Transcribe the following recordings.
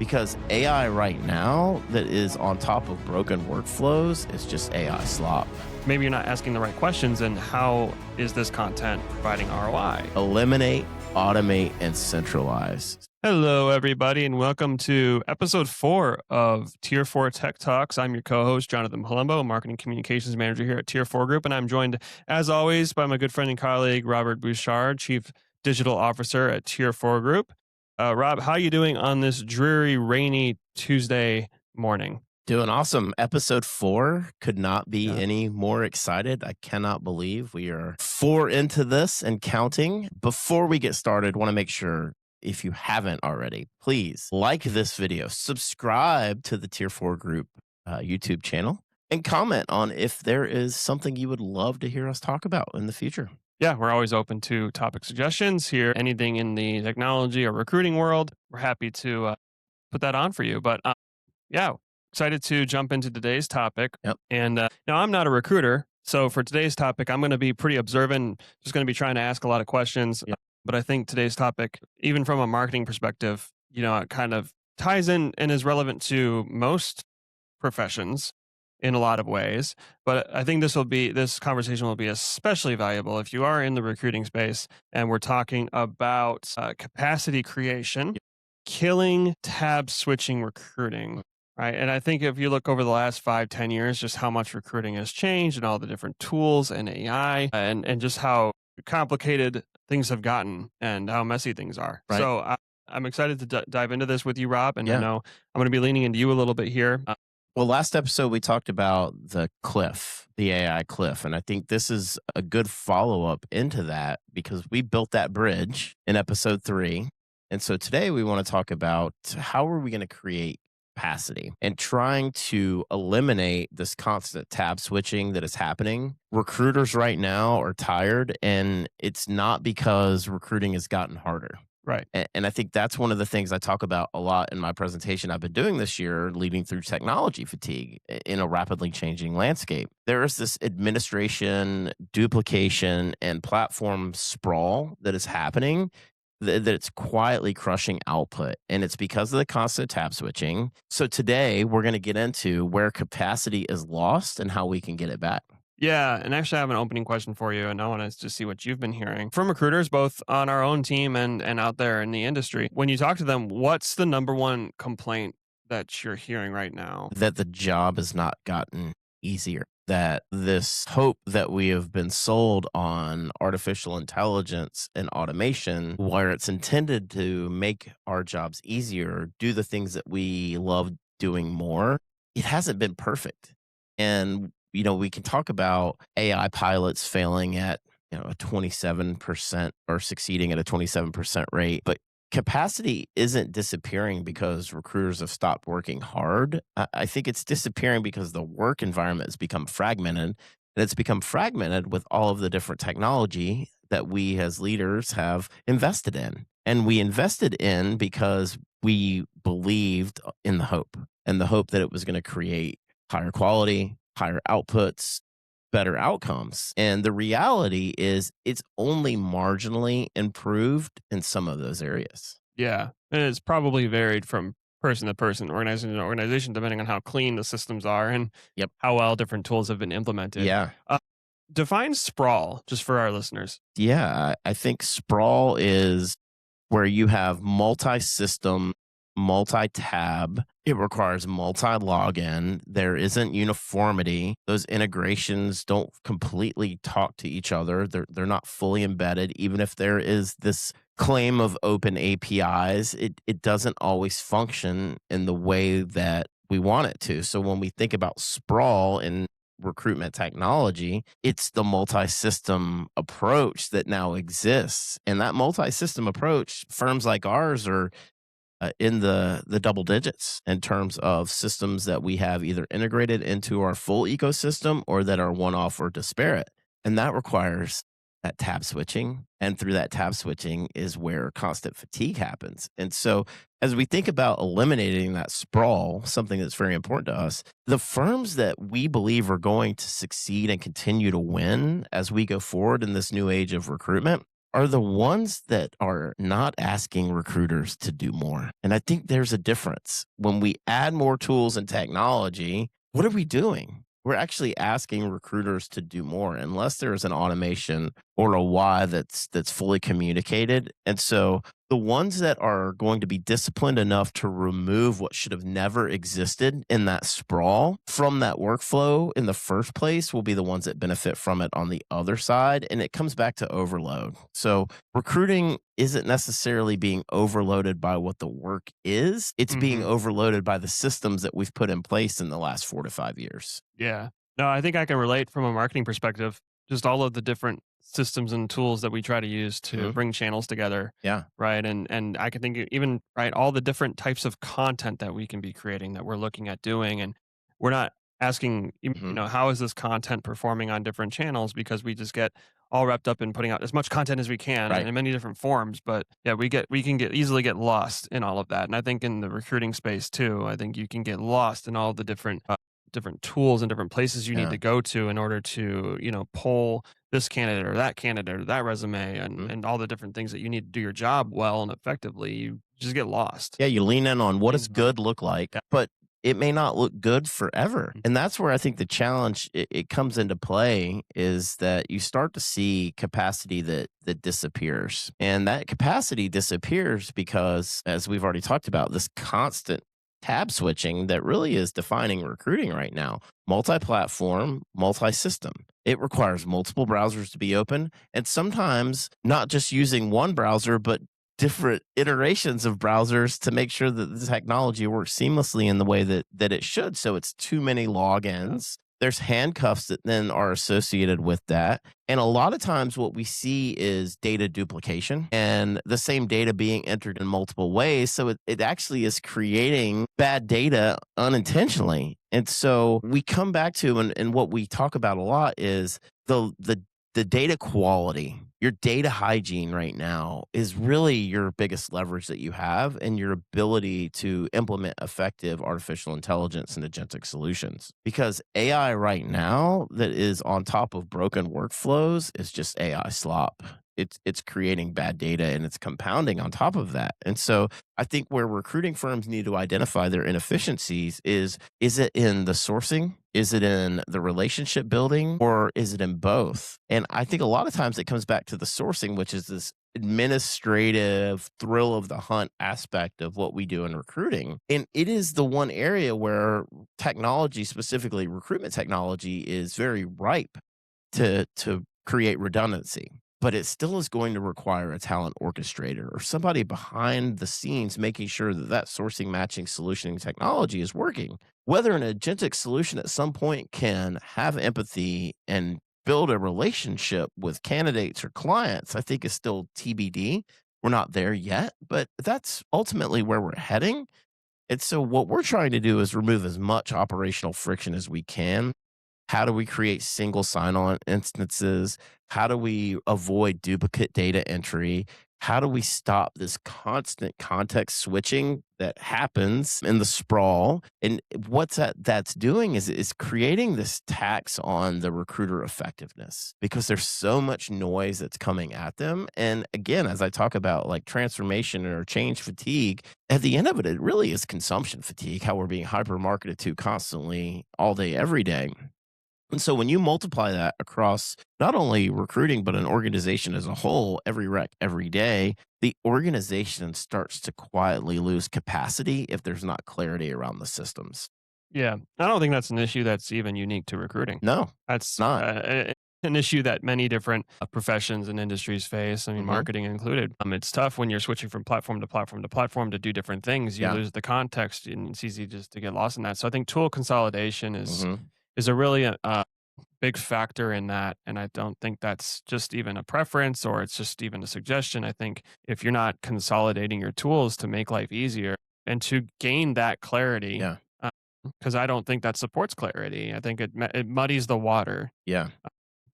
Because AI right now that is on top of broken workflows is just AI slop. Maybe you're not asking the right questions, and how is this content providing ROI? Eliminate, automate, and centralize. Hello, everybody, and welcome to episode 4 of Tier 4 Tech Talks. I'm your co-host, Jonathan Palombo, Marketing Communications Manager here at Tier 4 Group, and I'm joined, as always, by my good friend and colleague, Robert Bouchard, Chief Digital Officer at Tier 4 Group. Rob, how are you doing on this dreary, rainy Tuesday morning? Doing awesome. Episode 4 could not be any more excited. I cannot believe we are 4 into this and counting. Before we get started, want to make sure, if you haven't already, please like this video, subscribe to the Tier 4 Group YouTube channel, and comment on if there is something you would love to hear us talk about in the future. Yeah, we're always open to topic suggestions here. Anything in the technology or recruiting world, we're happy to put that on for you. But yeah, excited to jump into today's topic. Yep. And now I'm not a recruiter, so for today's topic, I'm going to be pretty observant, just going to be trying to ask a lot of questions. Yep. But I think today's topic, even from a marketing perspective, it kind of ties in and is relevant to most professions in a lot of ways. But I think this conversation will be especially valuable if you are in the recruiting space and we're talking about capacity creation, killing tab switching recruiting, right? And I think if you look over the last 5-10 years, just how much recruiting has changed and all the different tools and AI and just how complicated things have gotten and how messy things are. Right. So I'm excited to dive into this with you, Rob. And I know I'm going to be leaning into you a little bit here. Well, last episode, we talked about the cliff, the AI cliff. And I think this is a good follow-up into that because we built that bridge in episode 3. And so today we want to talk about how are we going to create capacity and trying to eliminate this constant tab switching that is happening. Recruiters right now are tired, and it's not because recruiting has gotten harder. Right. And I think that's one of the things I talk about a lot in my presentation I've been doing this year, leading through technology fatigue in a rapidly changing landscape. There is this administration, duplication, and platform sprawl that is happening that it's quietly crushing output. And it's because of the constant tab switching. So today we're going to get into where capacity is lost and how we can get it back. Yeah, and actually I have an opening question for you, and I want to just see what you've been hearing from recruiters, both on our own team and out there in the industry. When you talk to them, what's the number one complaint that you're hearing right now? That the job has not gotten easier. That this hope that we have been sold on artificial intelligence and automation, where it's intended to make our jobs easier, do the things that we love doing more, it hasn't been perfect. And we can talk about AI pilots failing at a 27% or succeeding at a 27% rate, but capacity isn't disappearing because recruiters have stopped working hard. I think it's disappearing because the work environment has become fragmented, and it's become fragmented with all of the different technology that we as leaders have invested in. And we invested in because we believed in the hope, and the hope that it was going to create higher quality, higher outputs, better outcomes. And the reality is it's only marginally improved in some of those areas. Yeah, and it's probably varied from person to person, organization to organization, depending on how clean the systems are and how well different tools have been implemented. Yeah. Define sprawl, just for our listeners. Yeah, I think sprawl is where you have multi-system, multi-tab. It requires multi-login. There isn't uniformity. Those integrations don't completely talk to each other. They're not fully embedded. Even if there is this claim of open APIs, it doesn't always function in the way that we want it to. So when we think about sprawl in recruitment technology, it's the multi-system approach that now exists. And that multi-system approach, firms like ours are in the double digits in terms of systems that we have either integrated into our full ecosystem or that are one-off or disparate. And that requires that tab switching. And through that tab switching is where constant fatigue happens. And so as we think about eliminating that sprawl, something that's very important to us, the firms that we believe are going to succeed and continue to win as we go forward in this new age of recruitment are the ones that are not asking recruiters to do more. And I think there's a difference. When we add more tools and technology, what are we doing? We're actually asking recruiters to do more unless there's an automation or a why that's fully communicated. And so the ones that are going to be disciplined enough to remove what should have never existed in that sprawl from that workflow in the first place will be the ones that benefit from it on the other side. And it comes back to overload. So recruiting isn't necessarily being overloaded by what the work is, it's being overloaded by the systems that we've put in place in the last 4 to 5 years. Yeah. No, I think I can relate from a marketing perspective. Just all of the different systems and tools that we try to use to Mhm. bring channels together, Yeah. right? And I can think even right all the different types of content that we can be creating that we're looking at doing, and we're not asking Mhm. how is this content performing on different channels because we just get all wrapped up in putting out as much content as we can and Right. in many different forms. But yeah, we can get easily get lost in all of that, and I think in the recruiting space too, I think you can get lost in all the different tools and different places you need Yeah. to go to in order to, pull this candidate or that resume Mhm. and all the different things that you need to do your job well and effectively. You just get lost. Yeah, you lean in on what does Lean on- good look like, Yeah. but it may not look good forever. Mhm. And that's where I think the challenge it comes into play is that you start to see capacity that disappears. And that capacity disappears because, as we've already talked about, this constant tab switching that really is defining recruiting right now. Multi-platform, multi-system. It requires multiple browsers to be open, and sometimes not just using one browser, but different iterations of browsers to make sure that the technology works seamlessly in the way that it should. So it's too many Yeah. logins. There's handcuffs that then are associated with that. And a lot of times what we see is data duplication and the same data being entered in multiple ways. So it actually is creating bad data unintentionally. And so we come back to and what we talk about a lot is the data quality, your data hygiene right now is really your biggest leverage that you have and your ability to implement effective artificial intelligence and agentic solutions. Because AI right now that is on top of broken workflows is just AI slop. It's creating bad data and it's compounding on top of that. And so I think where recruiting firms need to identify their inefficiencies is it in the sourcing? Is it in the relationship building or is it in both? And I think a lot of times it comes back to the sourcing, which is this administrative thrill of the hunt aspect of what we do in recruiting. And it is the one area where technology, specifically recruitment technology, is very ripe to create redundancy. But it still is going to require a talent orchestrator or somebody behind the scenes making sure that that sourcing, matching, solutioning technology is working. Whether an agentic solution at some point can have empathy and build a relationship with candidates or clients, I think is still TBD. We're not there yet, but that's ultimately where we're heading. And so, what we're trying to do is remove as much operational friction as we can. How do we create single sign on instances? How do we avoid duplicate data entry? How do we stop this constant context switching that happens in the sprawl? And what's that's doing is creating this tax on the recruiter effectiveness because there's so much noise that's coming at them. And again, as I talk about like transformation or change fatigue, at the end of it, it really is consumption fatigue, how we're being hyper marketed to constantly all day, every day. And so when you multiply that across not only recruiting, but an organization as a whole, every rec, every day, the organization starts to quietly lose capacity if there's not clarity around the systems. Yeah. I don't think that's an issue that's even unique to recruiting. No, That's not. an issue that many different professions and industries face. I mean, Hmm. marketing included. It's tough when you're switching from platform to platform to platform to do different things. You Yeah. lose the context, and it's easy just to get lost in that. So I think tool consolidation Hmm. is a really big factor in that. And I don't think that's just even a preference or it's just even a suggestion. I think if you're not consolidating your tools to make life easier and to gain that clarity, Yeah. because I don't think that supports clarity. I think it muddies the water Yeah.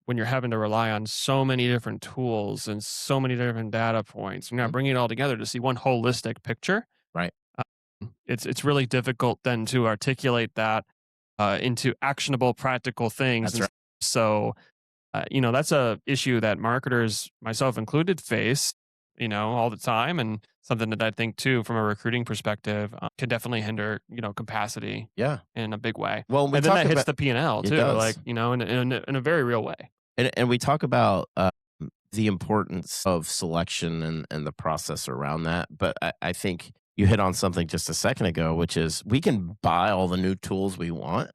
when you're having to rely on so many different tools and so many different data points. You're not Mhm. bringing it all together to see one holistic picture. Right. It's really difficult then to articulate that into actionable, practical things. That's And right. so That's a issue that marketers, myself included, face, all the time, and something that I think too, from a recruiting perspective, can definitely hinder, capacity Yeah. in a big way. Well, we And then talk that hits about the P&L it too, does. like, in a very real way. And we talk about the importance of selection and the process around that. But I think you hit on something just a second ago, which is we can buy all the new tools we want,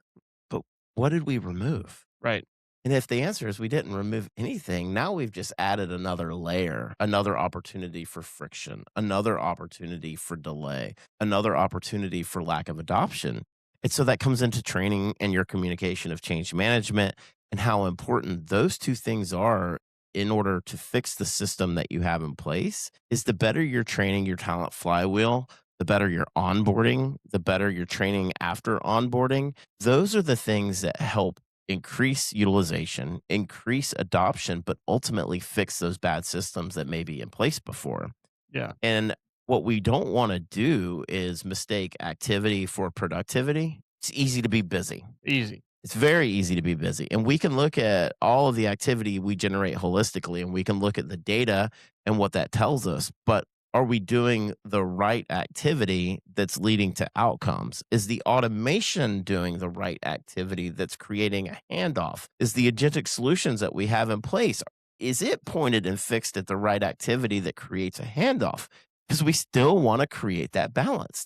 but what did we remove? Right. And if the answer is we didn't remove anything, now we've just added another layer, another opportunity for friction, another opportunity for delay, another opportunity for lack of adoption. And so that comes into training and your communication of change management and how important those two things are in order to fix the system that you have in place. Is the better you're training your talent flywheel, the better you're onboarding, the better you're training after onboarding. Those are the things that help increase utilization, increase adoption, but ultimately fix those bad systems that may be in place before. Yeah. And what we don't want to do is mistake activity for productivity. It's easy to be busy. Easy. It's very easy to be busy. And we can look at all of the activity we generate holistically, and we can look at the data and what that tells us. But are we doing the right activity that's leading to outcomes? Is the automation doing the right activity that's creating a handoff? Is the agentic solutions that we have in place, is it pointed and fixed at the right activity that creates a handoff? Because we still want to create that balance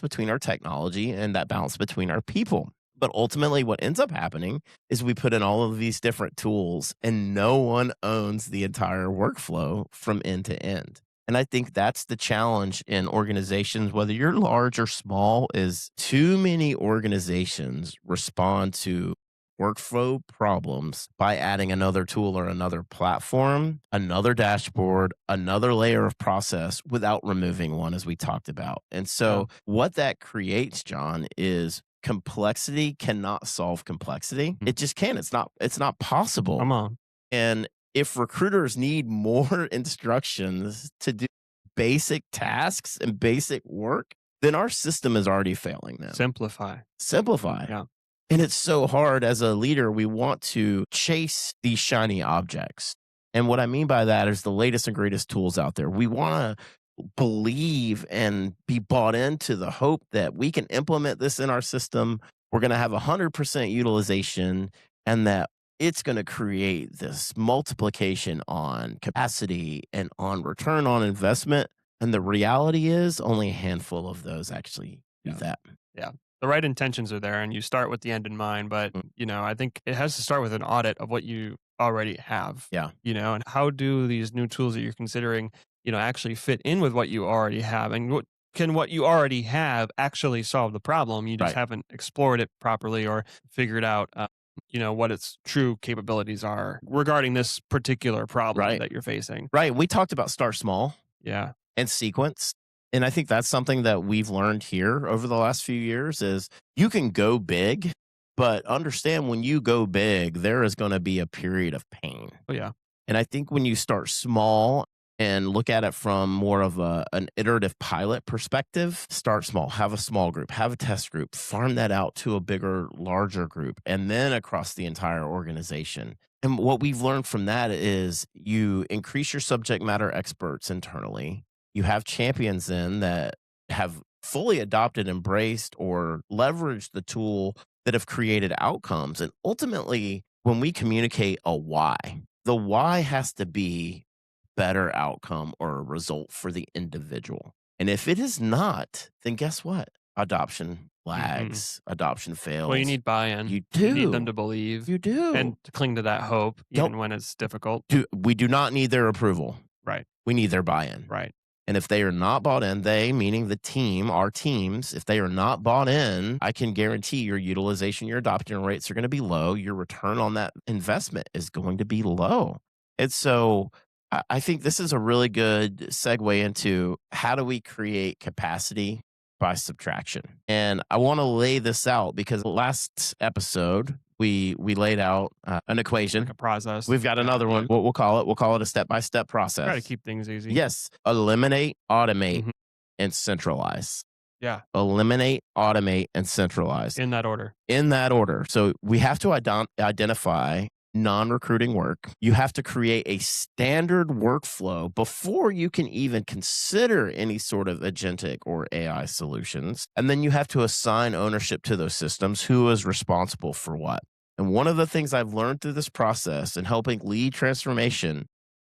between our technology and that balance between our people. But ultimately, what ends up happening is we put in all of these different tools and no one owns the entire workflow from end to end. And I think that's the challenge in organizations, whether you're large or small, is too many organizations respond to workflow problems by adding another tool or another platform, another dashboard, another layer of process without removing one, as we talked about. And Yeah. so what that creates, John, is complexity cannot solve complexity. It just can't. It's not possible. Come on. And if recruiters need more instructions to do basic tasks and basic work, then our system is already failing them. Simplify. Simplify. Yeah. And it's so hard as a leader, we want to chase these shiny objects. And what I mean by that is the latest and greatest tools out there. We want to believe and be bought into the hope that we can implement this in our system. We're going to have 100% utilization and that it's going to create this multiplication on capacity and on return on investment. And the reality is only a handful of those actually do Yeah. that. Yeah. The right intentions are there and you start with the end in mind, but I think it has to start with an audit of what you already have. Yeah. And how do these new tools that you're considering, actually fit in with what you already have, and what you already have actually solve the problem? You just Right. haven't explored it properly or figured out what its true capabilities are regarding this particular problem Right. that you're facing. Right. We talked about start small Yeah. and sequence. And I think that's something that we've learned here over the last few years is you can go big, but understand when you go big, there is going to be a period of pain. Oh yeah. And I think when you start small and look at it from more of an iterative pilot perspective, start small, have a small group, have a test group, farm that out to a bigger, larger group, and then across the entire organization. And what we've learned from that is you increase your subject matter experts internally. You have champions then that have fully adopted, embraced, or leveraged the tool that have created outcomes. And ultimately, when we communicate a why, the why has to be better outcome or a result for the individual. And if it is not, then guess what? Adoption lags, adoption fails. Well, you need buy-in. You You need them do. to believe You do. and to cling to that hope, Yep. even when it's difficult. We do not need their approval. Right. We need their buy-in. Right. And if they are not bought in, they, meaning the team, our teams, if they are not bought in, I can guarantee your utilization, your adoption rates are going to be low. Your return on that investment is going to be low. And so I think this is a really good segue into how do we create capacity by subtraction. And I want to lay this out because last episode, we laid out an equation. Like a process. We've got another one. We'll call it a step-by-step process. Try to keep things easy. Yes. Eliminate, automate, Mhm. and centralize. Yeah. Eliminate, automate, and centralize. In that order. In that order. So we have to identify non-recruiting work. You have to create a standard workflow before you can even consider any sort of agentic or AI solutions. And then you have to assign ownership to those systems, who is responsible for what. And one of the things I've learned through this process and helping lead transformation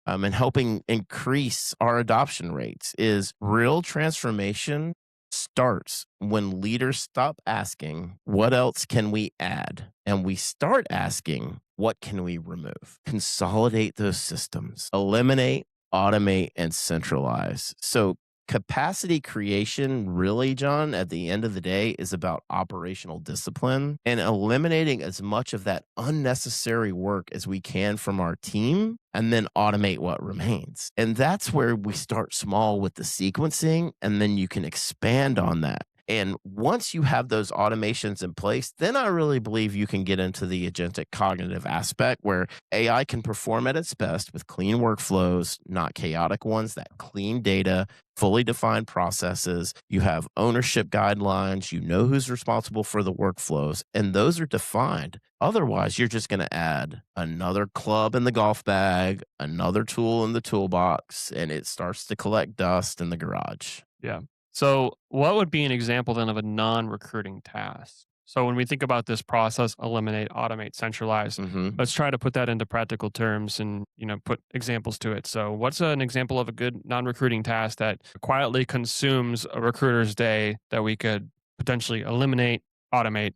and helping increase our adoption rates is real transformation starts when leaders stop asking, what else can we add? And we start asking, what can we remove? Consolidate those systems, eliminate, automate, and centralize. So, capacity creation, really, John, at the end of the day, is about operational discipline and eliminating as much of that unnecessary work as we can from our team and then automate what remains. And that's where we start small with the sequencing, and then you can expand on that. And once you have those automations in place, then I really believe you can get into the agentic cognitive aspect where AI can perform at its best with clean workflows, not chaotic ones, that clean data, fully defined processes. You have ownership guidelines, you know who's responsible for the workflows, and those are defined. Otherwise, you're just going to add another club in the golf bag, another tool in the toolbox, and it starts to collect dust in the garage. Yeah. So, what would be an example then of a non-recruiting task? So, when we think about this process, eliminate, automate, centralize, Mhm. let's try to put that into practical terms and, put examples to it. So, what's an example of a good non-recruiting task that quietly consumes a recruiter's day that we could potentially eliminate, automate,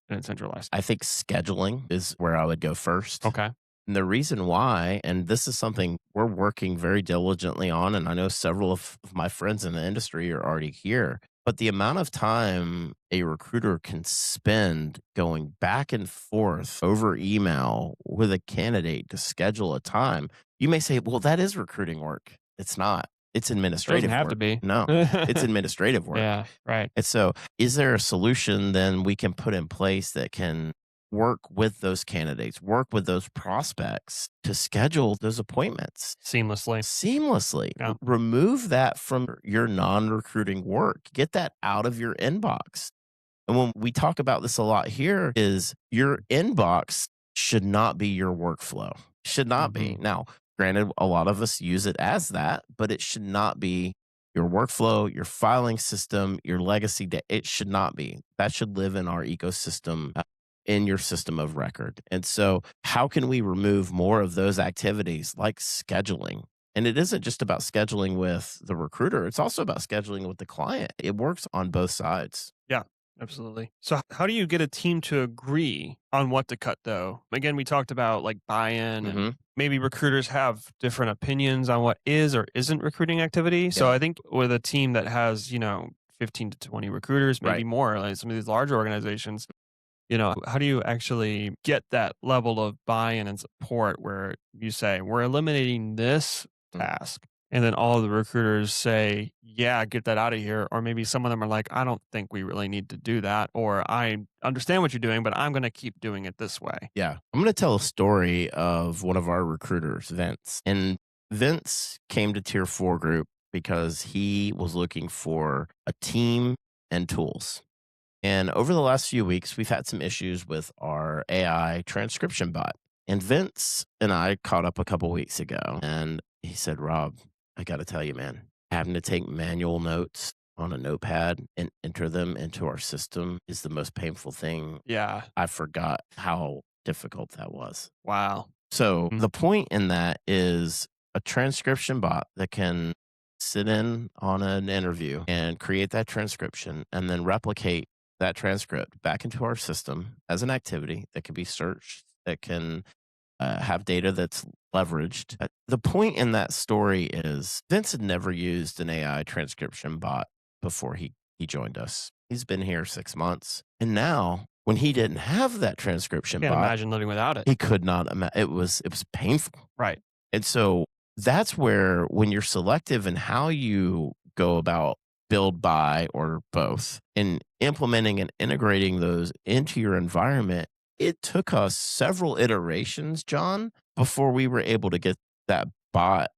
and centralize? I think scheduling is where I would go first. Okay. And the reason why, and this is something we're working very diligently on, and I know several of my friends in the industry are already here, but the amount of time a recruiter can spend going back and forth over email with a candidate to schedule a time, you may say, well, that is recruiting work. It's not. It's Doesn't administrative have to work. be. No, it's administrative work. Yeah. Right. And so, is there a solution then we can put in place that can work with those candidates, work with those prospects to schedule those appointments Seamlessly. seamlessly? Yeah. Remove that from your non recruiting work, get that out of your inbox. And when we talk about this a lot here, is your inbox should not be your workflow, should not be. Mhm. Now, granted, a lot of us use it as that, but it should not be your workflow, your filing system, your legacy. It should not be. That should live in our ecosystem, in your system of record. And so, how can we remove more of those activities like scheduling? And it isn't just about scheduling with the recruiter, it's also about scheduling with the client. It works on both sides. Yeah, absolutely. So, how do you get a team to agree on what to cut, though? Again, we talked about like buy-in, and Mhm. maybe recruiters have different opinions on what is or isn't recruiting activity. So, Yeah. I think with a team that has 15 to 20 recruiters, maybe Right. more, like some of these larger organizations, how do you actually get that level of buy-in and support where you say, we're eliminating this Mm. task? And then all of the recruiters say, yeah, get that out of here. Or maybe some of them are like, I don't think we really need to do that. Or I understand what you're doing, but I'm going to keep doing it this way. Yeah. I'm going to tell a story of one of our recruiters, Vince. And Vince came to Tier 4 Group because he was looking for a team and tools. And over the last few weeks, we've had some issues with our AI transcription bot. And Vince and I caught up a couple weeks ago, and he said, Rob, I got to tell you, man, having to take manual notes on a notepad and enter them into our system is the most painful thing. Yeah. I forgot how difficult that was. Wow. So, Mm. the point in that is a transcription bot that can sit in on an interview and create that transcription and then replicate that transcript back into our system as an activity that can be searched, that can have data that's leveraged. The point in that story is Vince had never used an AI transcription bot before he joined us. He's been here 6 months. And now, when he didn't have that transcription Can't bot, imagine living without it. he could not imagine. It was painful. Right. And so that's where, when you're selective in how you go about build, buy, or both, and implementing and integrating those into your environment, it took us several iterations, John, before we were able to get that bot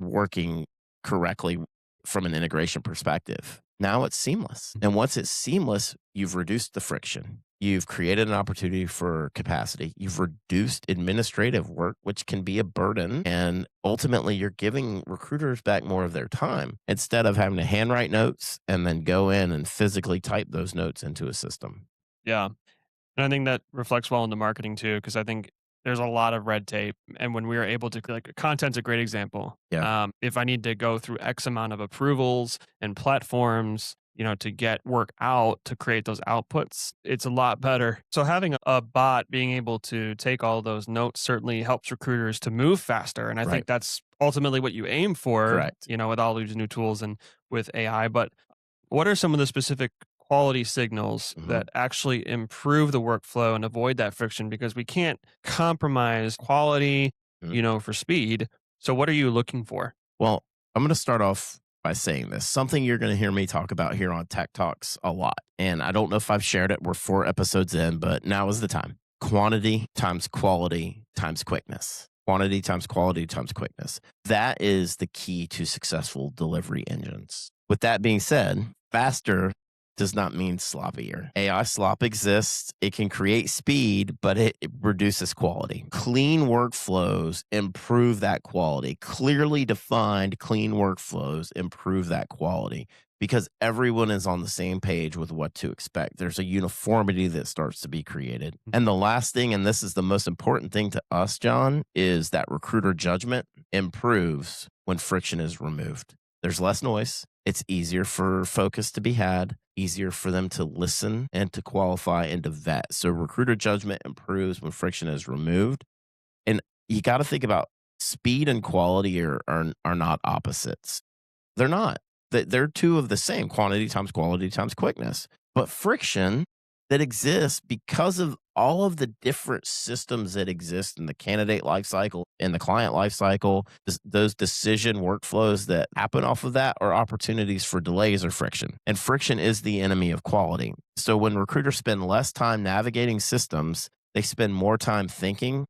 working correctly from an integration perspective. Now it's seamless. And once it's seamless, you've reduced the friction. You've created an opportunity for capacity. You've reduced administrative work, which can be a burden. And ultimately, you're giving recruiters back more of their time instead of having to handwrite notes and then go in and physically type those notes into a system. Yeah. And I think that reflects well into marketing too, because I think there's a lot of red tape. And when we are able to, like, content's a great example. Yeah. If I need to go through X amount of approvals and platforms, to get work out to create those outputs, it's a lot better. So having a bot being able to take all those notes certainly helps recruiters to move faster. And I Right. think that's ultimately what you aim for, Correct. with all these new tools and with AI. But what are some of the specific quality signals Mhm. that actually improve the workflow and avoid that friction? Because we can't compromise quality, Mhm. for speed. So what are you looking for? Well, I'm going to start off by saying this something you're going to hear me talk about here on Tech Talks a lot. And I don't know if I've shared it. We're 4 episodes in, but now is the time. Quantity times quality times quickness. Quantity times quality times quickness. That is the key to successful delivery engines. With that being said, faster does not mean sloppier. AI slop exists. It can create speed, but it reduces quality. Clean workflows improve that quality. Clearly defined clean workflows improve that quality because everyone is on the same page with what to expect. There's a uniformity that starts to be created. And the last thing, and this is the most important thing to us, John, is that recruiter judgment improves when friction is removed. There's less noise. It's easier for focus to be had, easier for them to listen and to qualify and to vet. So recruiter judgment improves when friction is removed. And you got to think about speed and quality are not opposites. They're not. They're two of the same quantity times quality times quickness. But friction that exists because of all of the different systems that exist in the candidate life cycle and the client life cycle, those decision workflows that happen off of that are opportunities for delays or friction. And friction is the enemy of quality. So when recruiters spend less time navigating systems, they spend more time thinking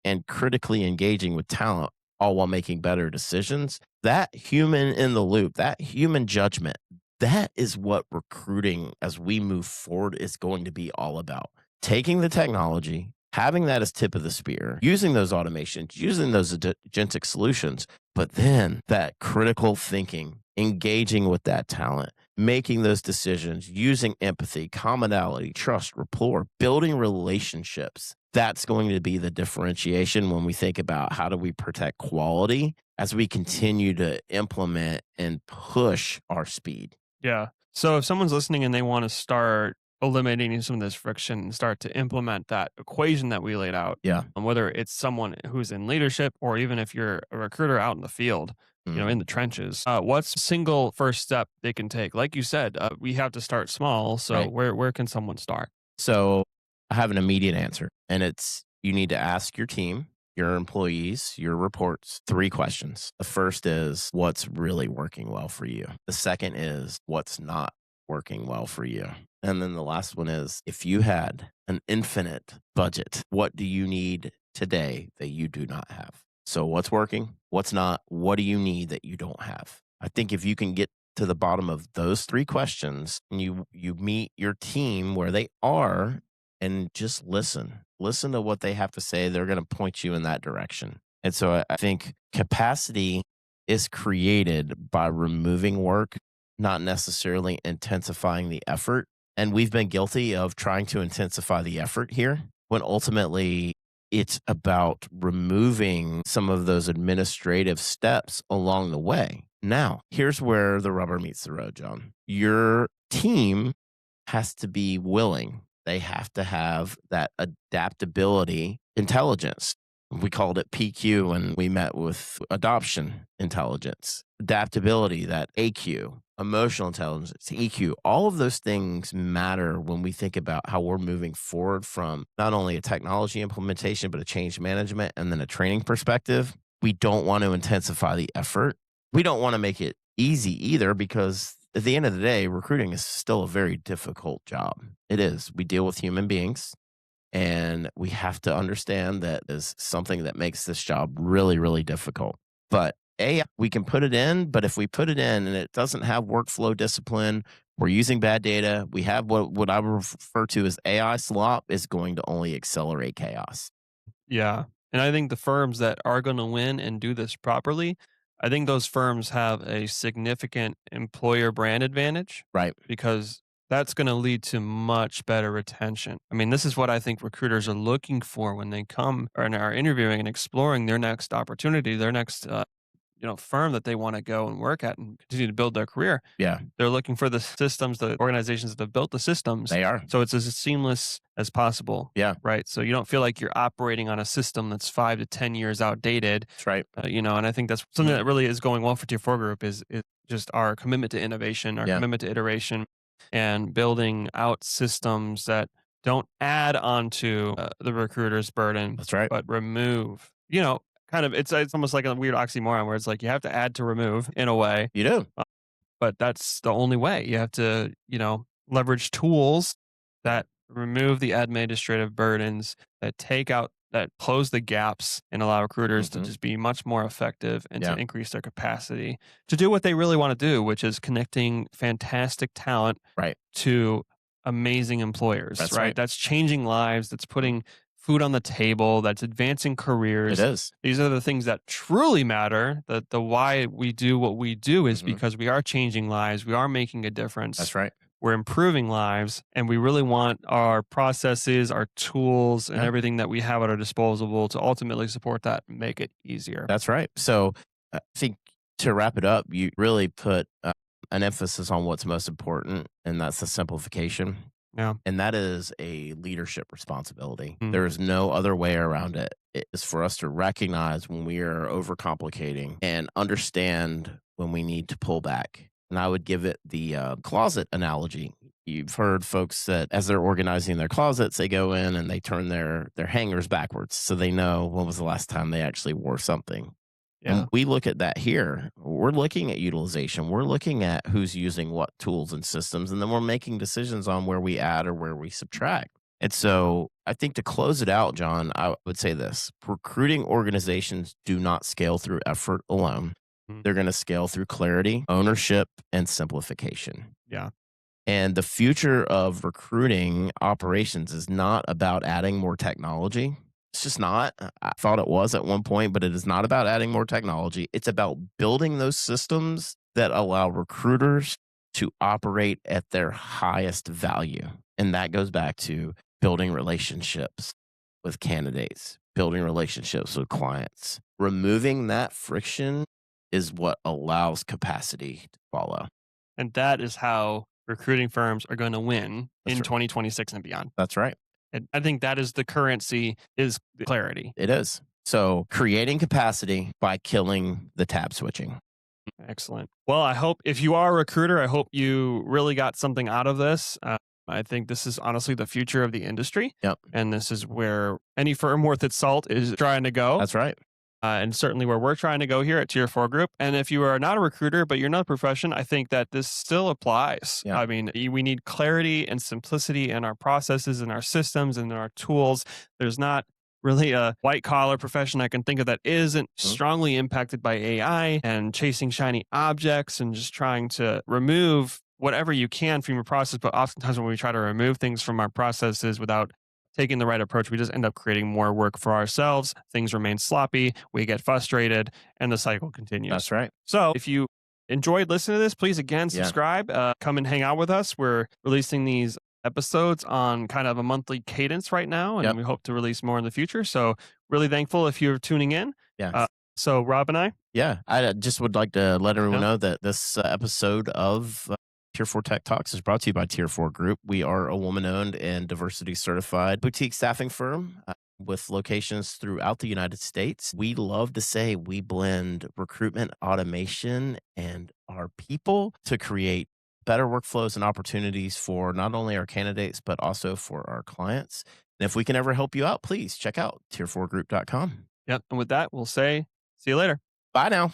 and critically engaging with talent, all while making better decisions. That human in the loop, that human judgment, that is what recruiting as we move forward is going to be all about. Taking the technology, having that as tip of the spear, using those automations, using those agentic solutions, but then that critical thinking, engaging with that talent, making those decisions, using empathy, commonality, trust, rapport, building relationships. That's going to be the differentiation when we think about how do we protect quality as we continue to implement and push our speed. Yeah. So if someone's listening and they want to start eliminating some of this friction and start to implement that equation that we laid out, Yeah. and whether it's someone who's in leadership or even if you're a recruiter out in the field, in the trenches, what's a single first step they can take? Like you said, we have to start small. So Right. where can someone start? So I have an immediate answer, and it's you need to ask your team, your employees, your reports 3 questions. The first is what's really working well for you. The second is what's not working well for you. And then the last one is if you had an infinite budget, what do you need today that you do not have? So what's working? What's not? What do you need that you don't have? I think if you can get to the bottom of those 3 questions and you meet your team where they are and just listen to what they have to say, they're going to point you in that direction. And so I think capacity is created by removing work, not necessarily intensifying the effort. And we've been guilty of trying to intensify the effort here when ultimately it's about removing some of those administrative steps along the way. Now, here's where the rubber meets the road, John. Your team has to be willing. They have to have that adaptability intelligence. We called it PQ when we met with adoption intelligence, adaptability, that AQ, emotional intelligence, EQ. All of those things matter when we think about how we're moving forward from not only a technology implementation, but a change management and then a training perspective. We don't want to intensify the effort. We don't want to make it easy either because at the end of the day, recruiting is still a very difficult job. It is. We deal with human beings. And we have to understand that is something that makes this job really, really difficult. But AI, we can put it in, but if we put it in and it doesn't have workflow discipline We're using bad data. We have what I refer to as AI slop is going to only accelerate chaos. Yeah. And I think the firms that are going to win and do this properly, I think those firms have a significant employer brand advantage Right. because that's going to lead to much better retention. I mean, this is what I think recruiters are looking for when they come or are interviewing and exploring their next opportunity, their next firm that they want to go and work at and continue to build their career. Yeah, They're looking for the systems, the organizations that have built the systems, they are. so it's as seamless as possible. Yeah, Right. So you don't feel like you're operating on a system that's 5 to 10 years outdated. that's right. And I think that's something that really is going well for Tier 4 Group is just our commitment to innovation, our Yeah, commitment to iteration, and building out systems that don't add on to the recruiter's burden, that's right. but remove. Kind of it's almost like a weird oxymoron where it's like you have to add to remove in a way, You do. but that's the only way. You have to, leverage tools that remove the administrative burdens, that close the gaps and allow recruiters to Mhm. just be much more effective and to Yeah, increase their capacity to do what they really want to do, which is connecting fantastic talent right. to amazing employers, That's right? right. That's changing lives, that's putting food on the table, that's advancing It careers. is. These are the things that truly matter. The why we do what we do is Mhm. because we are changing lives, we are making a difference, That's right. we're improving lives, and we really want our processes, our tools, and Yeah, everything that we have at our disposal to ultimately support that and make it easier. that's right. So I think to wrap it up, you really put an emphasis on what's most important, and that's the simplification. Yeah. And that is a leadership responsibility. Mm. There is no other way around it. It is for us to recognize when we are overcomplicating and understand when we need to pull back. And I would give it the closet analogy. You've heard folks that as they're organizing their closets, they go in and they turn their hangers backwards so they know when was the last time they actually wore something. Yeah. And we look at that here. We're looking at utilization. We're looking at who's using what tools and systems, and then we're making decisions on where we add or where we subtract. And so I think to close it out, John, I would say this: recruiting organizations do not scale through effort alone. Mm. They're going to scale through clarity, ownership, and simplification. Yeah. And the future of recruiting operations is not about adding more technology. It's just not. I thought it was at one point, but it is not about adding more technology. It's about building those systems that allow recruiters to operate at their highest value. And that goes back to building relationships with candidates, building relationships with clients. Removing that friction is what allows capacity to follow. And that is how recruiting firms are going to win That's in right. 2026 and beyond. That's right. And I think that is the currency is clarity. It is. So creating capacity by killing the tab switching. Excellent. Well, I hope if you are a recruiter, I hope you really got something out of this. I think this is honestly the future of the industry. Yep. And this is where any firm worth its salt is trying to go. That's right. And certainly where we're trying to go here at Tier 4 Group. And if you are not a recruiter, but you're not a profession, I think that this still applies. Yeah. I mean, we need clarity and simplicity in our processes and our systems and our tools. There's not really a white collar profession I can think of that isn't strongly impacted by AI and chasing shiny objects and just trying to remove whatever you can from your process. But oftentimes when we try to remove things from our processes without taking the right approach, we just end up creating more work for ourselves. Things remain sloppy. We get frustrated and the cycle continues. That's right. So if you enjoyed listening to this, please again, Yeah. subscribe, come and hang out with us. We're releasing these episodes on kind of a monthly cadence right now, and Yep. we hope to release more in the future. So really thankful if you're tuning in. Yeah. So Rob and I, Yeah. I just would like to let everyone Yeah. know that this episode of Tier 4 Tech Talks is brought to you by Tier 4 Group. We are a woman owned and diversity certified boutique staffing firm with locations throughout the United States. We love to say we blend recruitment automation and our people to create better workflows and opportunities for not only our candidates, but also for our clients. And if we can ever help you out, please check out tier4group.com. yep. And with that, we'll say, see you later. Bye now.